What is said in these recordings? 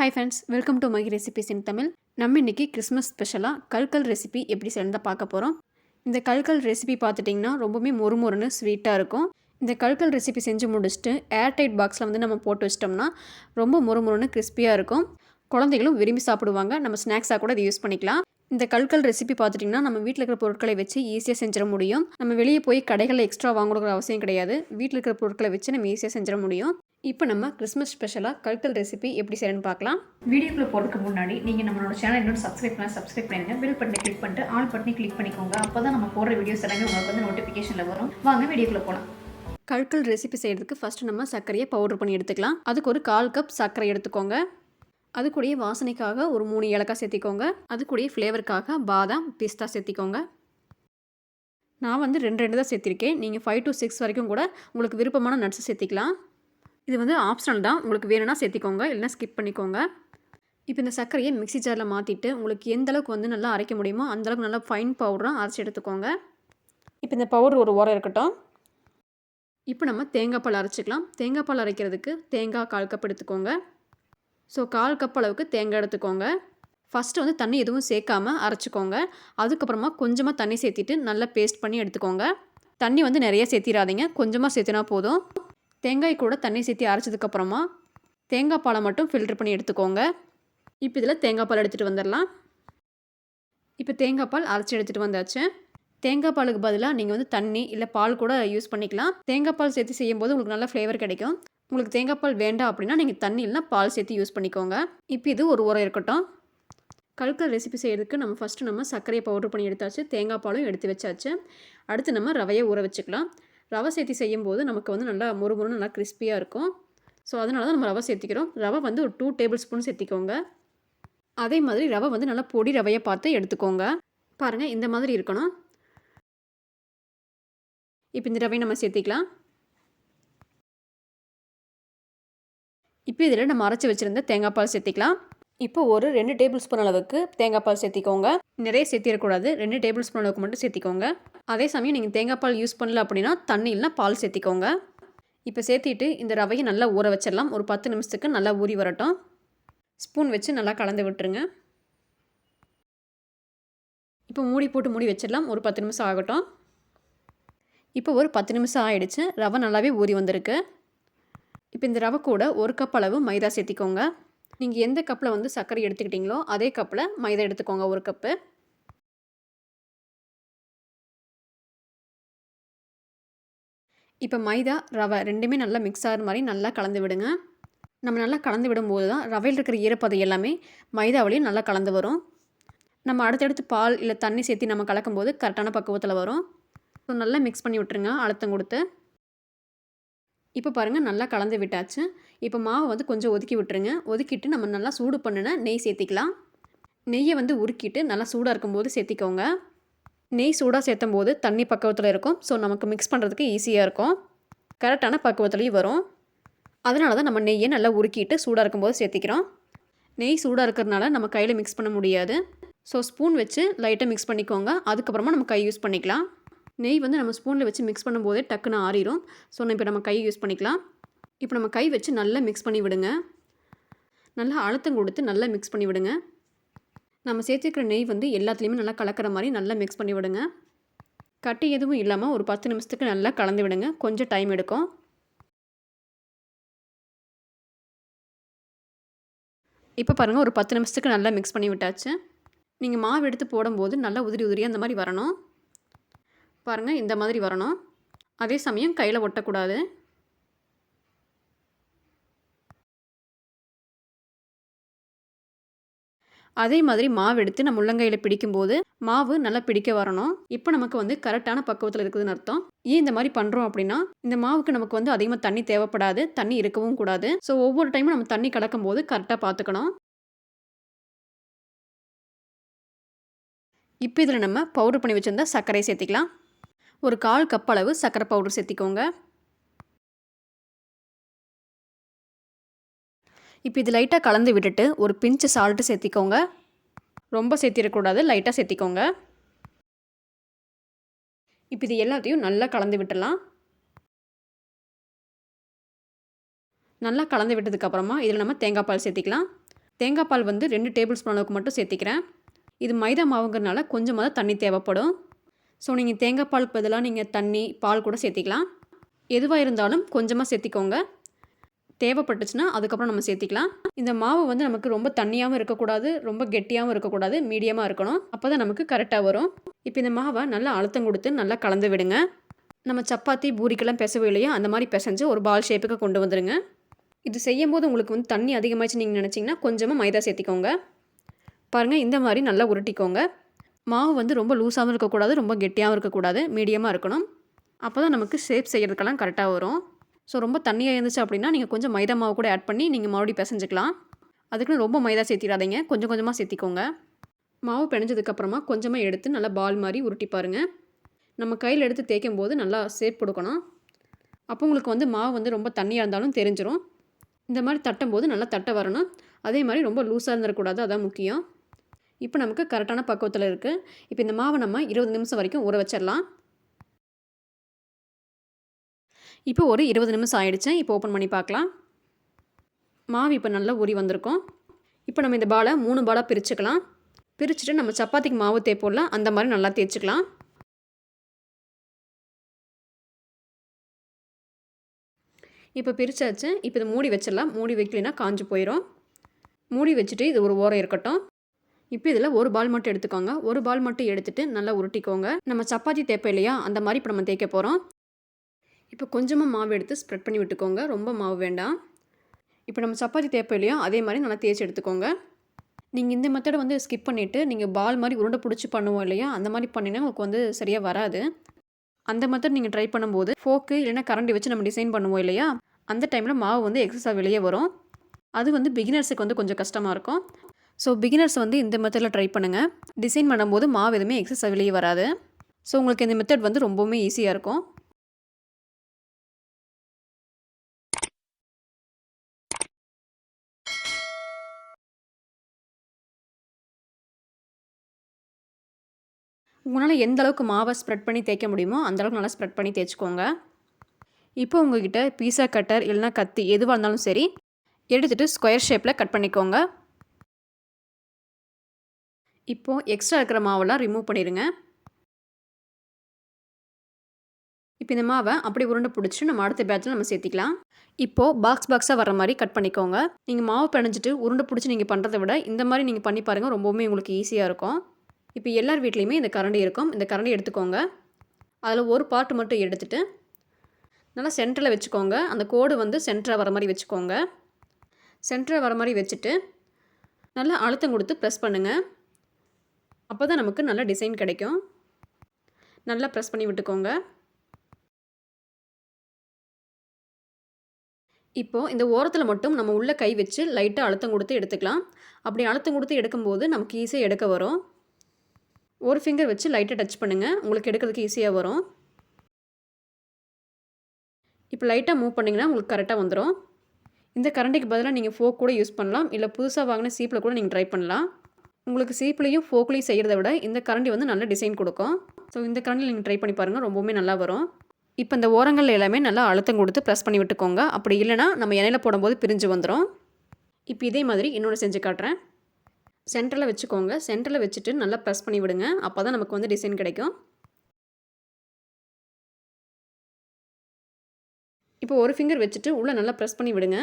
Hi friends, welcome to Mahirecipesintamil. நம்ம இன்றைக்கி Christmas ஸ்பெஷலாக கல்கல் ரெசிபி எப்படி செய்யணும் பார்க்க போகிறோம். இந்த கல்கல் ரெசிபி பார்த்துட்டிங்கன்னா ரொம்பவுமே மொறுமொறுன்னு ஸ்வீட்டாக இருக்கும். இந்த கல்கல் ரெசிபி செஞ்சு முடிச்சுட்டு ஏர்டைட் பாக்ஸில் வந்து நம்ம போட்டு வச்சிட்டோம்னா ரொம்ப மொறுமொறுன்னு கிறிஸ்பியாக இருக்கும். குழந்தைகளும் விரும்பி சாப்பிடுவாங்க. நம்ம ஸ்நாக்ஸாக கூட இதை யூஸ் பண்ணிக்கலாம். இந்த கல்கல் ரெசிபி பார்த்துட்டிங்கன்னா நம்ம வீட்டில் இருக்கிற பொருட்களை வச்சு ஈஸியாக செஞ்சிட முடியும். நம்ம வெளியே போய் கடைகளில் எக்ஸ்ட்ரா வாங்கணுங்கிற அவசியம் கிடையாது. வீட்டில் இருக்கிற பொருட்களை வச்சு நம்ம ஈஸியாக செஞ்சிட முடியும். இப்போ நம்ம கிறிஸ்மஸ் ஸ்பெஷலாக கல்கல் ரெசிபி எப்படி செய்யணும்னு பார்க்கலாம். வீடியோக்குள்ளே போகிறதுக்கு முன்னாடி நீங்கள் நம்மளோட சேனல் இன்னொரு சப்ஸ்கிரைப் பண்ணிடுங்க. பெல் பட்டனை கிளிக் பண்ணிட்டு ஆல் பட்டனை கிளிக் பண்ணிக்கோங்க. அப்போ தான் நம்ம போடுற வீடியோஸ் எல்லாமே உங்களுக்கு வந்து நோட்டிஃபிகேஷனில் வரும். வாங்க வீடியோக்குள்ளே போகலாம். கல்கல் ரெசிபி செய்கிறதுக்கு ஃபஸ்ட்டு நம்ம சர்க்கரையை பவுடர் பண்ணி எடுத்துக்கலாம். அதுக்கு ஒரு 1/4 கப் சர்க்கரை எடுத்துக்கோங்க. அது கூடயே வாசனைக்காக ஒரு 3 ஏலக்காய் சேர்த்திக்கோங்க. அது கூடயே ஃப்ளேவருக்காக பாதாம், பிஸ்தா சேர்த்திக்கோங்க. நான் வந்து 2 தான் சேர்த்திருக்கேன். நீங்கள் 5 to 6 வரைக்கும் கூட உங்களுக்கு விருப்பமான நட்ஸை சேர்த்திக்கலாம். இது வந்து ஆப்ஷனல் தான். உங்களுக்கு வேணும்னா சேர்த்திக்கோங்க, இல்லைனா ஸ்கிப் பண்ணிக்கோங்க. இப்போ இந்த சர்க்கரையை மிக்ஸி ஜாரில் மாற்றிட்டு உங்களுக்கு எந்த அளவுக்கு வந்து நல்லா அரைக்க முடியுமோ அந்தளவுக்கு நல்லா ஃபைன் பவுடராக அரைச்சி எடுத்துக்கோங்க. இப்போ இந்த பவுடர் ஒரு ஓரம் இருக்கட்டும். இப்போ நம்ம தேங்காய் பால் அரைச்சிக்கலாம். தேங்காய் பால் அரைக்கிறதுக்கு தேங்காய் 1/4 கப் எடுத்துக்கோங்க. ஸோ 1/4 கப் அளவுக்கு தேங்காய் எடுத்துக்கோங்க. ஃபஸ்ட்டு வந்து தண்ணி எதுவும் சேர்க்காமல் அரைச்சிக்கோங்க. அதுக்கப்புறமா கொஞ்சமாக தண்ணி சேர்த்திட்டு நல்லா பேஸ்ட் பண்ணி எடுத்துக்கோங்க. தண்ணி வந்து நிறைய சேர்த்திடாதீங்க, கொஞ்சமாக சேர்த்தினா போதும். தேங்காய் கூட தண்ணி சேர்த்தி அரைச்சதுக்கப்புறமா தேங்காய் பாலை மட்டும் ஃபில்டர் பண்ணி எடுத்துக்கோங்க. இப்போ இதில் தேங்காய் பால் எடுத்துகிட்டு வந்துடலாம். இப்போ தேங்காய் பால் அரைச்சி எடுத்துகிட்டு வந்தாச்சு. தேங்காய் பாலுக்கு பதிலாக நீங்கள் வந்து தண்ணி இல்லை பால் கூட யூஸ் பண்ணிக்கலாம். தேங்காய் பால் சேர்த்து செய்யும்போது உங்களுக்கு நல்ல ஃப்ளேவர் கிடைக்கும். உங்களுக்கு தேங்காய் பால் வேண்டாம் அப்படின்னா நீங்கள் தண்ணி இல்லைனா பால் சேர்த்து யூஸ் பண்ணிக்கோங்க. இப்போ இது ஒரு உரம் இருக்கட்டும். கல்கல் ரெசிபி செய்கிறதுக்கு நம்ம சர்க்கரையை பவுடர் பண்ணி எடுத்தாச்சு. தேங்காய் பாலும் எடுத்து வச்சாச்சு. அடுத்து நம்ம ரவையை ஊற வச்சுக்கலாம். ரவை சேர்த்து செய்யும்போது நமக்கு வந்து நல்லா மொறுமொறுன்னு நல்லா கிறிஸ்பியாக இருக்கும். ஸோ அதனால தான் நம்ம ரவை சேர்த்திக்கிறோம். ரவை வந்து ஒரு 2 டேபிள் ஸ்பூன் சேர்த்திக்கோங்க. அதே மாதிரி ரவை வந்து நல்லா பொடி ரவையை பார்த்து எடுத்துக்கோங்க. பாருங்கள், இந்த மாதிரி இருக்கணும். இப்போ இந்த ரவையை நம்ம சேர்த்திக்கலாம். இப்போ இதில் நம்ம அரைச்சி வச்சுருந்த தேங்காய் பால் சேர்த்திக்கலாம். இப்போ ஒரு 2 டேபிள் ஸ்பூன் அளவுக்கு தேங்காய் பால் சேர்த்திக்கோங்க. நிறைய சேர்த்திடக்கூடாது, 2 டேபிள் ஸ்பூன் அளவுக்கு மட்டும் சேர்த்திக்கோங்க. அதே சமயம் நீங்கள் தேங்காய் பால் யூஸ் பண்ணல அப்படின்னா தண்ணி இல்லைனா பால் சேர்த்திக்கோங்க. இப்போ சேர்த்திட்டு இந்த ரவையை நல்லா ஊற வச்சிடலாம். ஒரு 10 நிமிஷத்துக்கு நல்லா ஊறி வரட்டும். ஸ்பூன் வச்சு நல்லா கலந்து விட்டுருங்க. இப்போ மூடி போட்டு மூடி வச்சிடலாம். ஒரு 10 நிமிஷம் ஆகட்டும். இப்போ ஒரு 10 நிமிஷம் ஆகிடுச்சு. ரவை நல்லாவே ஊறி வந்திருக்கு. இப்போ இந்த ரவை கூட 1 கப் அளவு மைதா சேர்த்திக்கோங்க. நீங்கள் எந்த கப்பில் வந்து சர்க்கரை எடுத்துக்கிட்டிங்களோ அதே கப்பில் மைதா எடுத்துக்கோங்க, 1 கப்பு. இப்போ மைதா ரவை ரெண்டுமே நல்லா மிக்ஸ் ஆகிற மாதிரி நல்லா கலந்து விடுங்க. நம்ம நல்லா கலந்து விடும்போது தான் ரவையில் இருக்கிற ஈரப்பதம் எல்லாமே மைதாவிலையும் நல்லா கலந்து வரும். நம்ம அடுத்தடுத்து பால் இல்லை தண்ணி சேர்த்து நம்ம கலக்கும்போது கரெக்டான பக்குவத்தில் வரும். ஸோ நல்லா மிக்ஸ் பண்ணி விட்டுருங்க அழுத்தம் கொடுத்து. இப்போ பாருங்கள், நல்லா கலந்து விட்டாச்சு. இப்போ மாவை வந்து கொஞ்சம் ஒதுக்கி விட்டுருங்க. ஒதுக்கிட்டு நம்ம நல்லா சூடு பண்ணின நெய் சேர்த்திக்கலாம். நெய்யை வந்து உருக்கிட்டு நல்லா சூடாக இருக்கும்போது சேர்த்திக்கோங்க. நெய் சூடாக சேர்த்தும் போது தண்ணி பக்குவத்தில் இருக்கும். ஸோ நமக்கு மிக்ஸ் பண்ணுறதுக்கு ஈஸியாக இருக்கும். கரெக்டான பக்குவத்துலேயும் வரும். அதனால தான் நம்ம நெய்யை நல்லா உருக்கிட்டு சூடாக இருக்கும்போது சேர்த்திக்கிறோம். நெய் சூடாக இருக்கிறதுனால நம்ம கையில் மிக்ஸ் பண்ண முடியாது. ஸோ ஸ்பூன் வச்சு லைட்டாக மிக்ஸ் பண்ணிக்கோங்க. அதுக்கப்புறமா நம்ம கை யூஸ் பண்ணிக்கலாம். நெய் வந்து நம்ம ஸ்பூனில் வச்சு மிக்ஸ் பண்ணும்போதே டக்குன்னு ஆறிடும். ஸோ இப்போ நம்ம கை யூஸ் பண்ணிக்கலாம். இப்போ நம்ம கை வச்சு நல்லா மிக்ஸ் பண்ணி விடுங்க. நல்லா அழுத்தம் கொடுத்து நல்லா மிக்ஸ் பண்ணி விடுங்க. நம்ம சேர்த்துக்கிற நெய் வந்து எல்லாத்துலேயுமே நல்லா கலக்கிற மாதிரி நல்லா மிக்ஸ் பண்ணி விடுங்க. கட்டி எதுவும் இல்லாமல் ஒரு 10 நிமிஷத்துக்கு நல்லா கலந்து விடுங்க. கொஞ்சம் டைம் எடுக்கும். இப்போ பாருங்கள், ஒரு 10 நிமிஷத்துக்கு நல்லா மிக்ஸ் பண்ணி விட்டாச்சு. நீங்கள் மாவு எடுத்து போடும்போது நல்லா உதிரி உதிரியாக அந்த மாதிரி வரணும். பாருங்கள், இந்த மாதிரி வரணும். அதே சமயம் கையில் ஒட்டக்கூடாது. அதே மாதிரி மாவு எடுத்து நம்ம உள்ளங்கையில் பிடிக்கும்போது மாவு நல்லா பிடிக்க வரணும். இப்போ நமக்கு வந்து கரெக்டான பக்குவத்தில் இருக்குதுன்னு அர்த்தம். ஏன் இந்த மாதிரி பண்ணுறோம் அப்படின்னா இந்த மாவுக்கு நமக்கு வந்து அதிகமாக தண்ணி தேவைப்படாது, தண்ணி இருக்கவும் கூடாது. ஸோ ஒவ்வொரு டைமும் நம்ம தண்ணி கலக்கும் போது கரெக்டாக பார்த்துக்கணும். இப்போ இதில் நம்ம பவுடர் பண்ணி வச்சுருந்தா சர்க்கரை சேர்த்திக்கலாம். ஒரு 1/4 கப் அளவு சர்க்கரை பவுடர் சேர்த்திக்கோங்க. இப்போ இது லைட்டாக கலந்து விட்டுட்டு ஒரு பிஞ்சு சால்ட்டு சேர்த்திக்கோங்க. ரொம்ப சேர்த்திடக்கூடாது, லைட்டாக சேர்த்திக்கோங்க. இப்போ இது எல்லாத்தையும் நல்லா கலந்து விட்டுடலாம். நல்லா கலந்து விட்டதுக்கப்புறமா இதில் நம்ம தேங்காய் பால் சேர்த்திக்கலாம். தேங்காய் பால் வந்து 2 டேபிள் ஸ்பூன் அளவுக்கு மட்டும் சேர்த்திக்கிறேன். இது மைதா மாவுங்கிறனால கொஞ்சமாக தான் தண்ணி தேவைப்படும். ஸோ நீங்கள் தேங்காய் பாலுக்கு பதிலாக நீங்கள் தண்ணி, பால் கூட சேர்த்திக்கலாம். எதுவாக இருந்தாலும் கொஞ்சமாக சேர்த்திக்கோங்க. தேவைப்பட்டுச்சுன்னா அதுக்கப்புறம் நம்ம சேர்த்திக்கலாம். இந்த மாவு வந்து நமக்கு ரொம்ப தண்ணியாகவும் இருக்கக்கூடாது, ரொம்ப கெட்டியாகவும் இருக்கக்கூடாது, மீடியமாக இருக்கணும். அப்போ தான் நமக்கு கரெக்டாக வரும். இப்போ இந்த மாவை நல்லா அழுத்தம் கொடுத்து நல்லா கலந்து விடுங்க. நம்ம சப்பாத்தி, பூரிக்கெல்லாம் பிசைவோம் இல்லையா, அந்த மாதிரி பிசைஞ்சு ஒரு பால் ஷேப்புக்கு கொண்டு வந்துடுங்க. இது செய்யும்போது உங்களுக்கு வந்து தண்ணி அதிகமாகிடுச்சு நீங்கள் நினச்சிங்கன்னா கொஞ்சமாக மைதா சேர்த்திக்கோங்க. பாருங்கள், இந்த மாதிரி நல்லா உருட்டிக்கோங்க. மாவு வந்து ரொம்ப லூஸாகவும் இருக்கக்கூடாது, ரொம்ப கெட்டியாகவும் இருக்கக்கூடாது, மீடியமாக இருக்கணும். அப்போ தான் நமக்கு ஷேப் செய்கிறதுக்கெல்லாம் கரெக்டாக வரும். ஸோ ரொம்ப தண்ணியாக இருந்துச்சு அப்படின்னா நீங்கள் கொஞ்சம் மைதா மாவு கூட ஆட் பண்ணி நீங்கள் மறுபடியும் பிசைஞ்சிக்கலாம். அதுக்குன்னு ரொம்ப மைதா சேர்த்திடாதீங்க, கொஞ்சம் கொஞ்சமாக சேர்த்திக்கோங்க. மாவு பிணைஞ்சதுக்கப்புறமா கொஞ்சமாக எடுத்து நல்லா பால் மாதிரி உருட்டி பாருங்கள். நம்ம கையில் எடுத்து தேய்க்கும் போது நல்லா ஷேப் கொடுக்கணும். அப்போ உங்களுக்கு வந்து மாவு வந்து ரொம்ப தண்ணியாக இருந்தாலும் தெரிஞ்சிடும். இந்த மாதிரி தட்டும்போது நல்லா தட்ட வரணும். அதே மாதிரி ரொம்ப லூஸாக இருந்துடக்கூடாது, அதான் முக்கியம். இப்போ நமக்கு கரெக்டான பக்குவத்தில் இருக்குது. இப்போ இந்த மாவை நம்ம 20 நிமிஷம் வரைக்கும் ஊற வச்சிடலாம். இப்போ ஒரு 20 நிமிஷம் ஆயிடுச்சு. இப்போ ஓப்பன் பண்ணி பார்க்கலாம். மாவு இப்போ நல்லா ஊறி வந்திருக்கும். இப்போ நம்ம இந்த பாலை 3 பாலாக பிரிச்சுக்கலாம். பிரிச்சுட்டு நம்ம சப்பாத்திக்கு மாவு தேய்ப்போம்ல, அந்த மாதிரி நல்லா தேய்ச்சிக்கலாம். இப்போ பிரிச்சாச்சு. இப்போ இதை மூடி வச்சிடலாம். மூடி வைக்கலைன்னா காஞ்சு போயிடும். மூடி வச்சுட்டு இது ஒரு ஓரம் இருக்கட்டும். இப்போ இதில் ஒரு பால் மட்டும் எடுத்துக்கோங்க. ஒரு பால் மட்டும் எடுத்துகிட்டு நல்லா உருட்டிக்கோங்க. நம்ம சப்பாத்தி தேய்ப்போம் இல்லையா, அந்த மாதிரி இப்போ நம்ம தேய்க்க போகிறோம். இப்போ கொஞ்சமாக மாவு எடுத்து ஸ்ப்ரெட் பண்ணி விட்டுக்கோங்க, ரொம்ப மாவு வேண்டாம். இப்போ நம்ம சப்பாத்தி தேய்ப்போம் இல்லையா, அதே மாதிரி நல்லா தேய்ச்சி எடுத்துக்கோங்க. நீங்கள் இந்த மெத்தடை வந்து ஸ்கிப் பண்ணிவிட்டு நீங்கள் பால் மாதிரி உருண்டை பிடிச்சி பண்ணுவோம் இல்லையா, அந்த மாதிரி பண்ணினா உங்களுக்கு வந்து சரியாக வராது. அந்த மெத்தட் நீங்கள் ட்ரை பண்ணும்போது ஃபோக்கு இல்லைன்னா கரண்டி வச்சு நம்ம டிசைன் பண்ணுவோம் இல்லையா, அந்த டைமில் மாவு வந்து எக்ஸஸாக வெளியே வரும். அது வந்து பிகினர்ஸுக்கு வந்து கொஞ்சம் கஷ்டமாக இருக்கும். ஸோ பிகினர்ஸ் வந்து இந்த மெத்தடில் ட்ரை பண்ணுங்கள். டிசைன் பண்ணும்போது மாவு எதுவுமே எக்ஸஸாக வெளியே வராது. ஸோ உங்களுக்கு இந்த மெத்தட் வந்து ரொம்பவுமே ஈஸியாக இருக்கும். உங்களால் எந்த அளவுக்கு மாவை ஸ்ப்ரெட் பண்ணி தேய்க்க முடியுமோ அந்தளவுக்கு நல்லா ஸ்ப்ரெட் பண்ணி தேய்ச்சிக்கோங்க. இப்போ உங்கள்கிட்ட பீஸா கட்டர் இல்லைனா கத்தி எதுவாக இருந்தாலும் சரி எடுத்துகிட்டு ஸ்கொயர் ஷேப்பில் கட் பண்ணிக்கோங்க. இப்போது எக்ஸ்ட்ரா இருக்கிற மாவெல்லாம் ரிமூவ் பண்ணிடுங்க. இப்போ இந்த மாவை அப்படி உருண்டை பிடிச்சி நம்ம அடுத்த பேட்சில் நம்ம சேர்த்திக்கலாம். இப்போது பாக்ஸாக வர மாதிரி கட் பண்ணிக்கோங்க. நீங்கள் மாவு பிணைஞ்சிட்டு உருண்டை பிடிச்சி நீங்கள் பண்ணுறதை விட இந்த மாதிரி நீங்கள் பண்ணி பாருங்கள், ரொம்பவுமே உங்களுக்கு ஈஸியாக இருக்கும். இப்போ எல்லார் வீட்லேயுமே இந்த கரண்டி இருக்கும். இந்த கரண்டி எடுத்துக்கோங்க. அதில் ஒரு பார்ட் மட்டும் எடுத்துகிட்டு நல்லா சென்டரில் வச்சுக்கோங்க. அந்த கோடு வந்து சென்டராக வர மாதிரி வச்சுக்கோங்க. சென்டராக வர மாதிரி வச்சுட்டு நல்லா அழுத்தம் கொடுத்து ப்ரெஸ் பண்ணுங்கள். அப்போ தான் நமக்கு நல்ல டிசைன் கிடைக்கும். நல்லா ப்ரெஸ் பண்ணி விட்டுக்கோங்க. இப்போது இந்த ஓரத்தில் மட்டும் நம்ம உள்ளே கை வச்சு லைட்டாக அழுத்தம் கொடுத்து எடுத்துக்கலாம். அப்படி அழுத்தம் கொடுத்து எடுக்கும்போது நமக்கு ஈஸியாக எடுக்க வரும். ஒரு ஃபிங்கர் வச்சு லைட்டாக டச் பண்ணுங்கள், உங்களுக்கு எடுக்கிறதுக்கு ஈஸியாக வரும். இப்போ லைட்டாக மூவ் பண்ணிங்கன்னா உங்களுக்கு கரெக்டாக வந்துடும். இந்த கரண்டிக்கு பதிலாக நீங்கள் ஃபோக் கூட யூஸ் பண்ணலாம், இல்லை புதுசாக வாங்கின சீப்பில் கூட நீங்கள் ட்ரை பண்ணலாம். உங்களுக்கு சீப்லேயும் ஃபோக்லேயும் செய்கிறத விட இந்த கரண்டி வந்து நல்ல டிசைன் கொடுக்கும். ஸோ இந்த கரண்டியில் நீங்கள் ட்ரை பண்ணி பாருங்கள், ரொம்பவுமே நல்லா வரும். இப்போ இந்த ஓரங்கள் எல்லாமே நல்லா அழுத்தம் கொடுத்து ப்ரெஸ் பண்ணி விட்டுக்கோங்க. அப்படி இல்லைனா நம்ம எண்ணெயில் போடும்போது பிரிஞ்சு வந்துடும். இப்போ இதே மாதிரி இன்னொன்று செஞ்சு காட்டுறேன். சென்டரில் வச்சுக்கோங்க. சென்டரில் வச்சுட்டு நல்லா ப்ரெஸ் பண்ணி விடுங்க. அப்போ தான் நமக்கு வந்து டிசைன் கிடைக்கும். இப்போ ஒரு ஃபிங்கர் வச்சுட்டு உள்ளே நல்லா ப்ரெஸ் பண்ணி விடுங்க.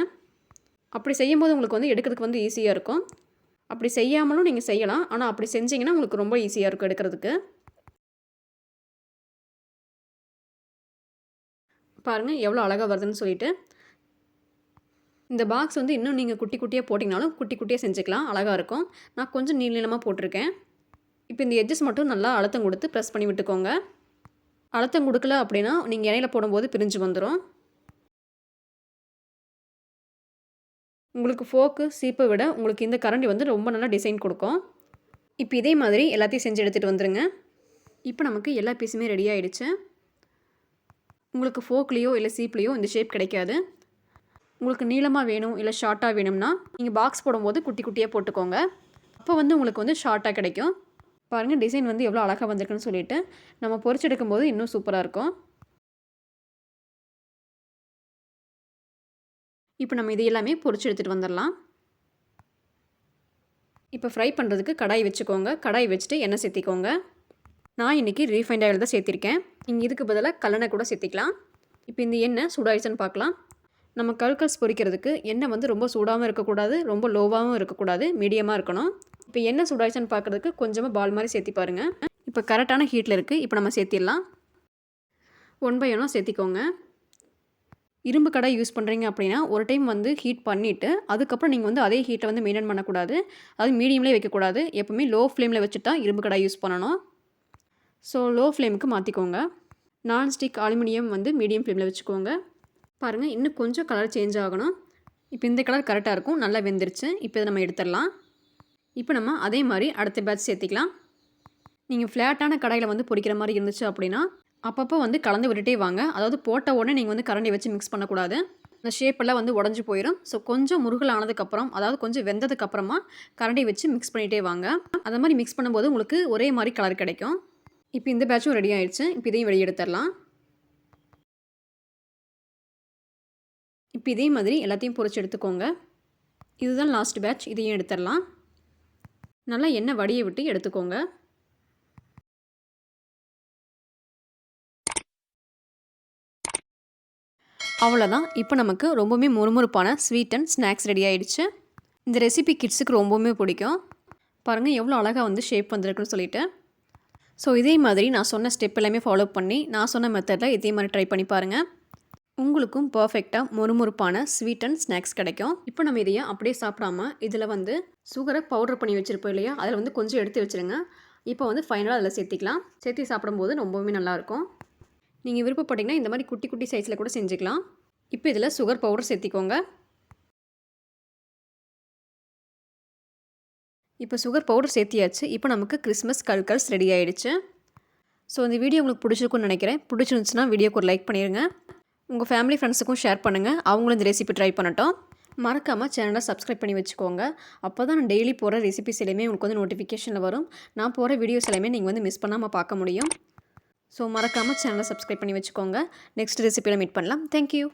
அப்படி செய்யும்போது உங்களுக்கு வந்து எடுக்கிறதுக்கு வந்து ஈஸியாக இருக்கும். அப்படி செய்யாமலும் நீங்கள் செய்யலாம், ஆனால் அப்படி செஞ்சிங்கன்னா உங்களுக்கு ரொம்ப ஈஸியாக இருக்கும் எடுக்கிறதுக்கு. பாருங்கள் எவ்வளோ அழகாக வருதுன்னு சொல்லிட்டு. இந்த பாக்ஸ் வந்து இன்னும் நீங்கள் குட்டி குட்டியாக போட்டிங்கனாலும் குட்டி குட்டியாக செஞ்சுக்கலாம், அழகாக இருக்கும். நான் கொஞ்சம் நீளமாக போட்டிருக்கேன். இப்போ இந்த எட்ஜஸ் மட்டும் நல்லா அழுத்தம் கொடுத்து ப்ரெஸ் பண்ணி விட்டுக்கோங்க. அழுத்தம் கொடுக்கல அப்படின்னா நீங்கள் எண்ணெயில் போடும்போது பிரிஞ்சு வந்துடும். உங்களுக்கு ஃபோக்கு சீப்பை விட உங்களுக்கு இந்த கரண்டி வந்து ரொம்ப நல்லா டிசைன் கொடுக்கும். இப்போ இதே மாதிரி எல்லாத்தையும் செஞ்சு எடுத்துகிட்டு வந்துடுங்க. இப்போ நமக்கு எல்லா பீஸுமே ரெடி ஆகிடுச்சு. உங்களுக்கு ஃபோக்லேயோ இல்லை சீப்லேயோ இந்த ஷேப் கிடைக்காது. உங்களுக்கு நீளமாக வேணும் இல்லை ஷார்ட்டாக வேணும்னா நீங்கள் பாக்ஸ் போடும்போது குட்டி குட்டியாக போட்டுக்கோங்க. அப்போ வந்து உங்களுக்கு வந்து ஷார்ட்டாக கிடைக்கும். பாருங்கள் டிசைன் வந்து எவ்வளோ அழகாக வந்திருக்குன்னு சொல்லிட்டு. நம்ம பொரிச்செடுக்கும் போது இன்னும் சூப்பராக இருக்கும். இப்போ நம்ம இது எல்லாமே பொரிச்சு எடுத்துகிட்டு வந்துடலாம். இப்போ ஃப்ரை பண்ணுறதுக்கு கடாய் வச்சுக்கோங்க. கடாய் வச்சுட்டு எண்ணெய் சேர்த்திக்கோங்க. நான் இன்றைக்கி ரீஃபைண்ட் ஆயில் தான் சேர்த்திருக்கேன். நீங்கள் இதுக்கு பதிலாக கல்லெண்ணெய் கூட சேர்த்திக்கலாம். இப்போ இந்த எண்ணெய் சூடாயிடுச்சுன்னு பார்க்கலாம். நம்ம கல்கல்ஸ் பொரிக்கிறதுக்கு எண்ணெய் வந்து ரொம்ப சூடாகவும் இருக்கக்கூடாது, ரொம்ப லோவாகவும் இருக்கக்கூடாது, மீடியமாக இருக்கணும். இப்போ எண்ணெய் சூடாயிடுச்சுன்னு பார்க்குறதுக்கு கொஞ்சமாக பால் மாதிரி சேர்த்தி பாருங்கள். இப்போ கரெக்டான ஹீட்டில் இருக்குது. இப்போ நம்ம சேர்த்திடலாம். 1 by 1 சேர்த்திக்கோங்க. இரும்பு கடாய் யூஸ் பண்ணுறீங்க அப்படின்னா ஒரு டைம் வந்து ஹீட் பண்ணிவிட்டு அதுக்கப்புறம் நீங்கள் வந்து அதே ஹீட்டை வந்து மெயின்டைன் பண்ணக்கூடாது. அது மீடியம்லேயே வைக்கக்கூடாது. எப்போவுமே லோ ஃப்ளேமில் வச்சுட்டு தான் இரும்பு கடாய் யூஸ் பண்ணணும். ஸோ லோ ஃப்ளேமுக்கு மாற்றிக்கோங்க. நான்ஸ்டிக் அலுமினியம் வந்து மீடியம் ஃப்ளேமில் வச்சுக்கோங்க. பாருங்கள், இன்னும் கொஞ்சம் கலர் சேஞ்ச் ஆகணும். இப்போ இந்த கலர் கரெக்டாக இருக்கும். நல்லா வெந்துருச்சு. இப்போ இதை நம்ம எடுத்துடலாம். இப்போ நம்ம அதே மாதிரி அடுத்த பேட்ச் சேர்த்திக்கலாம். நீங்கள் ஃப்ளாட்டான கடாயில் வந்து பொரிக்கிற மாதிரி இருந்துச்சு அப்படின்னா அப்பப்போ வந்து கலந்து விட்டுட்டே வாங்க. அதாவது போட்ட உடனே நீங்கள் வந்து கரண்டி வச்சு மிக்ஸ் பண்ணக்கூடாது. இந்த ஷேப்பெல்லாம் வந்து உடஞ்சி போயிடும். ஸோ கொஞ்சம் முருகல் ஆனதுக்கப்புறம், அதாவது கொஞ்சம் வெந்ததுக்கப்புறமா கரண்டி வச்சு மிக்ஸ் பண்ணிகிட்டே வாங்க. அதை மாதிரி மிக்ஸ் பண்ணும்போது உங்களுக்கு ஒரே மாதிரி கலர் கிடைக்கும். இப்போ இந்த பேட்சும் ரெடி ஆயிடுச்சு. இப்போ இதையும் வெளியே எடுத்துடலாம். இப்போ இதே மாதிரி எல்லாத்தையும் பொரிச்சு எடுத்துக்கோங்க. இதுதான் லாஸ்ட் பேட்ச். இதையும் எடுத்துடலாம். நல்லா எண்ணெய் வடியை விட்டு எடுத்துக்கோங்க. அவ்வளோதான். இப்போ நமக்கு ரொம்பவுமே முறுமுறுப்பான ஸ்வீட் அண்ட் ஸ்நாக்ஸ் ரெடி ஆகிடுச்சு. இந்த ரெசிபி கிட்ஸுக்கு ரொம்பவுமே பிடிக்கும். பாருங்கள் எவ்வளோ அழகாக வந்து ஷேப் வந்திருக்குன்னு சொல்லிட்டு. ஸோ இதே மாதிரி நான் சொன்ன ஸ்டெப் எல்லாமே ஃபாலோ பண்ணி நான் சொன்ன மெத்தடில் இதே மாதிரி ட்ரை பண்ணி பாருங்கள். உங்களுக்கும் பர்ஃபெக்டாக முறுமுறுப்பான ஸ்வீட் அண்ட் ஸ்நாக்ஸ் கிடைக்கும். இப்போ நம்ம இதையே அப்படியே சாப்பிடாம இதில் வந்து சுகரை பவுடர் பண்ணி வச்சுருப்போம் இல்லையா, அதில் வந்து கொஞ்சம் எடுத்து வச்சுருங்க. இப்போ வந்து ஃபைனலாக அதில் சேர்த்திக்கலாம். சேர்த்து சாப்பிடும்போது ரொம்பவுமே நல்லாயிருக்கும். நீங்கள் விருப்பப்பட்டீங்கன்னா இந்த மாதிரி குட்டி குட்டி சைஸில் கூட செஞ்சுக்கலாம். இப்போ இதில் சுகர் பவுடர் சேர்த்திக்கோங்க. இப்போ சுகர் பவுடர் சேர்த்தியாச்சு. இப்போ நமக்கு கிறிஸ்மஸ் கல்கல்ஸ் ரெடி ஆகிடுச்சு. ஸோ இந்த வீடியோ உங்களுக்கு பிடிச்சிருக்குன்னு நினைக்கிறேன். பிடிச்சிருந்துச்சுன்னா வீடியோக்கு ஒரு லைக் பண்ணிடுங்க. உங்கள் ஃபேமிலி ஃப்ரெண்ட்ஸுக்கும் ஷேர் பண்ணுங்கள். அவங்களும் இந்த ரெசிபி ட்ரை பண்ணட்டும். மறக்காமல் சேனலை சப்ஸ்கிரைப் பண்ணி வச்சுக்கோங்க. அப்போ தான் நான் டெய்லி போகிற ரெசிபிஸ் எல்லாமே உங்களுக்கு வந்து நோட்டிஃபிகேஷனில் வரும். நான் போகிற வீடியோஸ் எல்லாமே நீங்கள் வந்து மிஸ் பண்ணாமல் பார்க்க முடியும். ஸோ மறக்காமல் சேனலை சப்ஸ்கிரைப் பண்ணி வச்சுக்கோங்க. நெக்ஸ்ட் ரெசிபியில் மீட் பண்ணலாம். தேங்க்யூ.